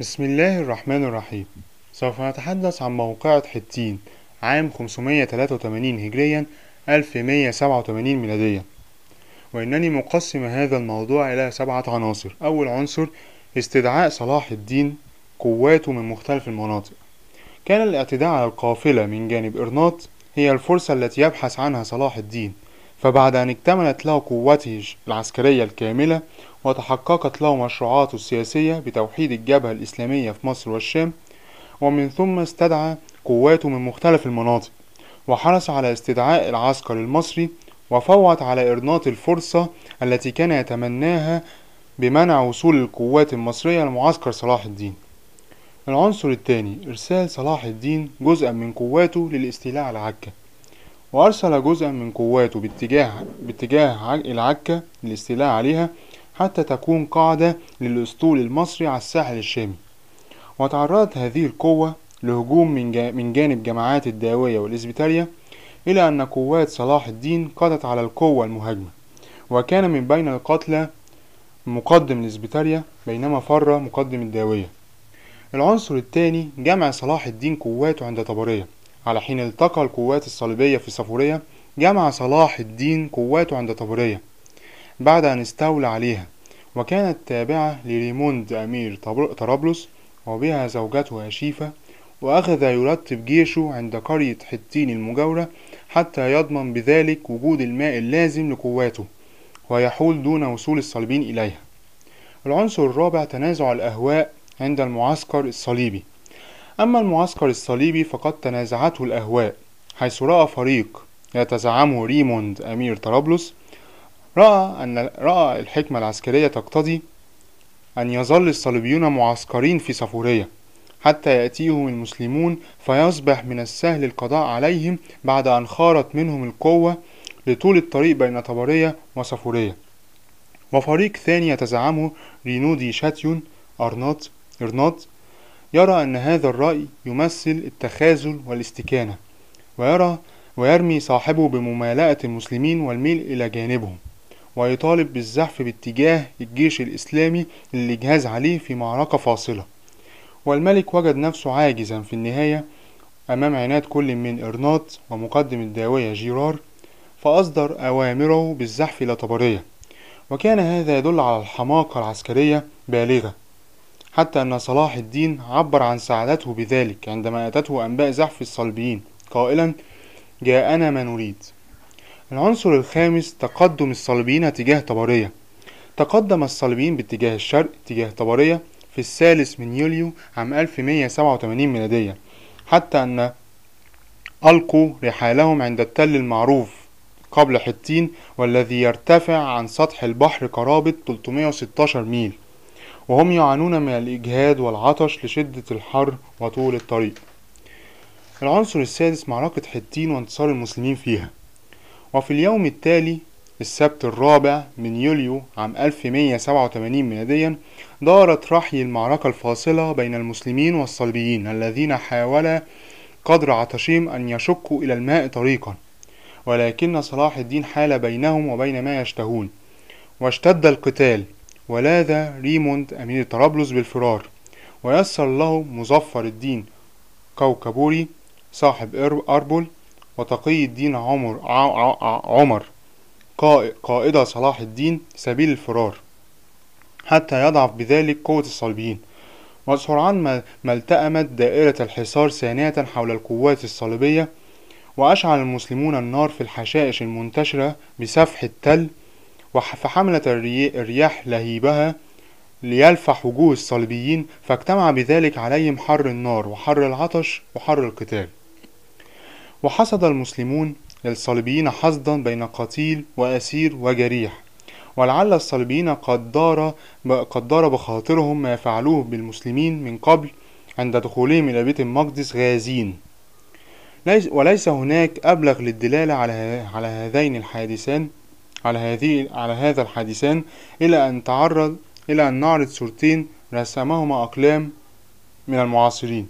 بسم الله الرحمن الرحيم. سوف نتحدث عن موقعة حطين عام 583 هجريا 1187 ميلاديا، وإنني مقسم هذا الموضوع إلى 7 عناصر. أول عنصر استدعاء صلاح الدين قواته من مختلف المناطق. كان الاعتداء على القافلة من جانب إرناط هي الفرصة التي يبحث عنها صلاح الدين، فبعد أن اكتملت له قوته العسكرية الكاملة وتحققت له مشروعاته السياسية بتوحيد الجبهة الإسلامية في مصر والشام، ومن ثم استدعى قواته من مختلف المناطق وحرص على استدعاء العسكر المصري، وفوت على إرناط الفرصة التي كان يتمناها بمنع وصول القوات المصرية لمعسكر صلاح الدين. العنصر الثاني إرسال صلاح الدين جزءا من قواته للاستيلاء على عكا، وأرسل جزءا من قواته باتجاه العكا للاستيلاء عليها حتى تكون قاعدة للأسطول المصري على الساحل الشامي. وتعرضت هذه القوة لهجوم من جانب جماعات الداوية والإسبيتارية، إلى أن قوات صلاح الدين قضت على القوة المهاجمة، وكان من بين القتلى مقدم الإسبيتارية بينما فر مقدم الداوية. العنصر الثاني جمع صلاح الدين قواته عند طبرية. على حين التقى القوات الصليبية في صفورية، جمع صلاح الدين قواته عند طبرية بعد أن استولى عليها، وكانت تابعة لريموند أمير طرابلس وبها زوجته هشيفة، وأخذ يرتب جيشه عند قرية حطين المجاورة حتى يضمن بذلك وجود الماء اللازم لقواته ويحول دون وصول الصليبيين إليها. العنصر الرابع تنازع الأهواء عند المعسكر الصليبي. أما المعسكر الصليبي فقد تنازعته الأهواء، حيث رأى فريق يتزعمه ريموند أمير طرابلس رأى الحكمة العسكرية تقتضي أن يظل الصليبيون معسكرين في صفورية حتى يأتيهم المسلمون، فيصبح من السهل القضاء عليهم بعد أن خارت منهم القوة لطول الطريق بين طبرية وصفورية. وفريق ثاني يتزعمه رينودي شاتيون إرناط يرى أن هذا الرأي يمثل التخاذل والاستكانة، ويرمي صاحبه بممالأة المسلمين والميل إلى جانبهم، ويطالب بالزحف باتجاه الجيش الإسلامي اللي جهز عليه في معركة فاصلة. والملك وجد نفسه عاجزا في النهاية أمام عناد كل من إرناط ومقدم الداوية جيرار، فأصدر أوامره بالزحف إلى طبرية، وكان هذا يدل على الحماقة العسكرية بالغة، حتى أن صلاح الدين عبر عن سعادته بذلك عندما أتته أنباء زحف الصليبيين قائلا: جاءنا ما نريد. العنصر الخامس تقدم الصليبيين تجاه طبرية. تقدم الصليبيين باتجاه الشرق تجاه طبرية في 3 يوليو عام 1187 ميلاديا، حتى أن ألقوا رحالهم عند التل المعروف قبل حطين، والذي يرتفع عن سطح البحر قرابة 316 ميل، وهم يعانون من الإجهاد والعطش لشدة الحر وطول الطريق. العنصر السادس معركة حطين وانتصار المسلمين فيها. وفي اليوم التالي السبت 4 يوليو عام 1187 ميلاديا دارت رحي المعركة الفاصلة بين المسلمين والصليبيين الذين حاول قدر عطشهم أن يشقوا إلى الماء طريقا، ولكن صلاح الدين حال بينهم وبين ما يشتهون، واشتد القتال، ولاذ ريموند أمير طرابلس بالفرار، ويسر له مظفر الدين كوكبوري صاحب أربل وتقي الدين عمر قائد صلاح الدين سبيل الفرار، حتى يضعف بذلك قوة الصليبيين. وسرعان ما التأمت دائرة الحصار ثانية حول القوات الصليبية، وأشعل المسلمون النار في الحشائش المنتشرة بسفح التل، فحملت الرياح لهيبها ليلفح وجوه الصليبيين، فاجتمع بذلك عليهم حر النار وحر العطش وحر القتال. وحصد المسلمون للصليبيين حصدا بين قتيل وأسير وجريح، ولعل الصليبيين قد دار بخاطرهم ما فعلوه بالمسلمين من قبل عند دخولهم إلى بيت المقدس غازين. وليس هناك أبلغ للدلالة على هذا الحادثان إلى أن نعرض صورتين رسمهما أقلام من المعاصرين.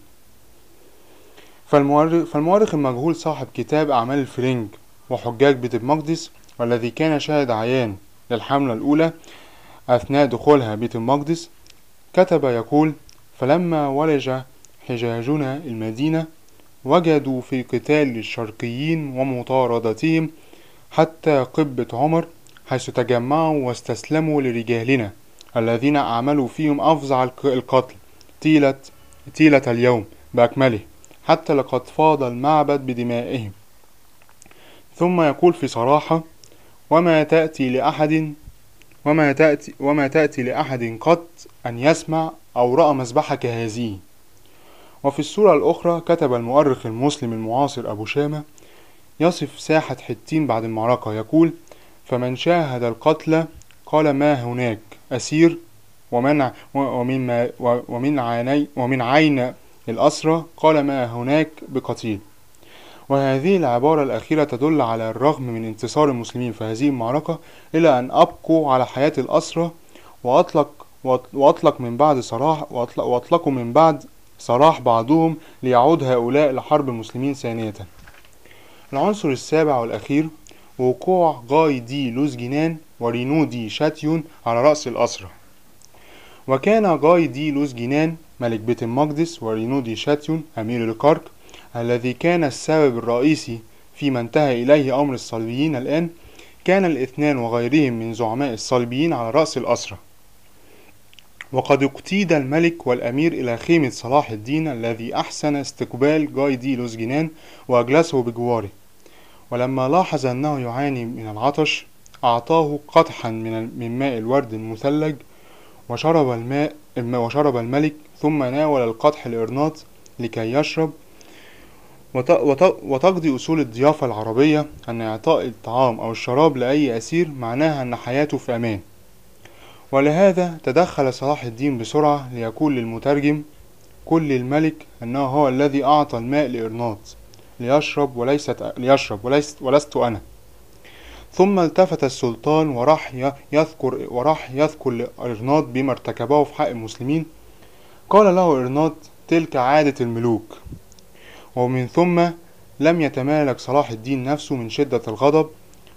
فالمؤرخ المجهول صاحب كتاب أعمال الفرنج وحجاج بيت المقدس، والذي كان شاهد عيان للحملة الأولى أثناء دخولها بيت المقدس، كتب يقول: فلما ولج حجاجنا المدينة وجدوا في قتال الشرقيين ومطاردتهم حتى قبة عمر، حيث تجمعوا واستسلموا لرجالنا الذين أعملوا فيهم أفظع القتل طيلة اليوم بأكمله، حتى لقد فاض المعبد بدمائهم. ثم يقول في صراحة: وما تأتي لأحد قط أن يسمع أو رأى مذبحة كهذه. وفي السورة الأخرى كتب المؤرخ المسلم المعاصر أبو شامة يصف ساحة حطين بعد المعركة، يقول: فمن شاهد القتل قال ما هناك أسير، ومن عين الأسرى قال ما هناك بقتيل. وهذه العبارة الأخيرة تدل على الرغم من انتصار المسلمين في هذه المعركة إلى أن أبقوا على حياة الأسرى، وأطلقوا من بعد سراح بعضهم ليعود هؤلاء لحرب المسلمين ثانية. العنصر السابع والأخير وقوع غاي دي لوزجنان ورينو دي شاتيون على رأس الأسرى. وكان غاي دي لوزجنان ملك بيت المقدس، ورينو دي شاتيون أمير الكرك الذي كان السبب الرئيسي فيما انتهى إليه أمر الصليبيين الآن، كان الاثنان وغيرهم من زعماء الصليبيين على رأس الأسرى. وقد اقتيد الملك والأمير إلى خيمة صلاح الدين الذي أحسن استقبال غاي دي لوزجنان وأجلسه بجواره، ولما لاحظ أنه يعاني من العطش أعطاه قدحا من ماء الورد المثلج وشرب الملك، ثم ناول القدح الإرناط لكي يشرب. وتقضي أصول الضيافة العربية أن إعطاء الطعام أو الشراب لأي أسير معناها أن حياته في أمان. ولهذا تدخل صلاح الدين بسرعة ليقول للمترجم: قل للملك أنه هو الذي أعطى الماء لإرناط ليشرب ولست أنا. ثم التفت السلطان وراح يذكر لإرناط بما ارتكبه في حق المسلمين. قال له إرناط: تلك عادة الملوك. ومن ثم لم يتمالك صلاح الدين نفسه من شدة الغضب،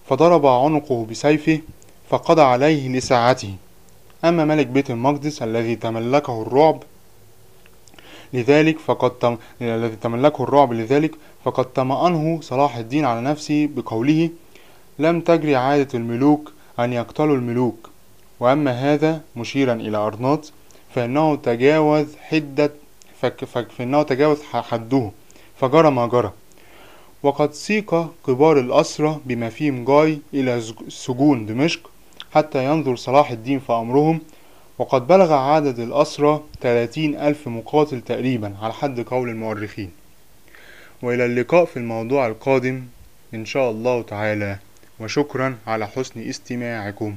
فضرب عنقه بسيفه فقضى عليه لساعته. أما ملك بيت المقدس الذي تملكه الرعب لذلك فقد طمأنه صلاح الدين على نفسه بقوله: لم تجري عادة الملوك أن يقتلوا الملوك. وأما هذا مشيرا إلى أرناط فإنه تجاوز حده فجرى ما جرى. وقد سيق كبار الأسرى بما فيهم جاي إلى سجون دمشق حتى ينظر صلاح الدين في أمرهم، وقد بلغ عدد الأسرى 30,000 مقاتل تقريبا على حد قول المؤرخين. وإلى اللقاء في الموضوع القادم إن شاء الله تعالى، وشكرا على حسن استماعكم.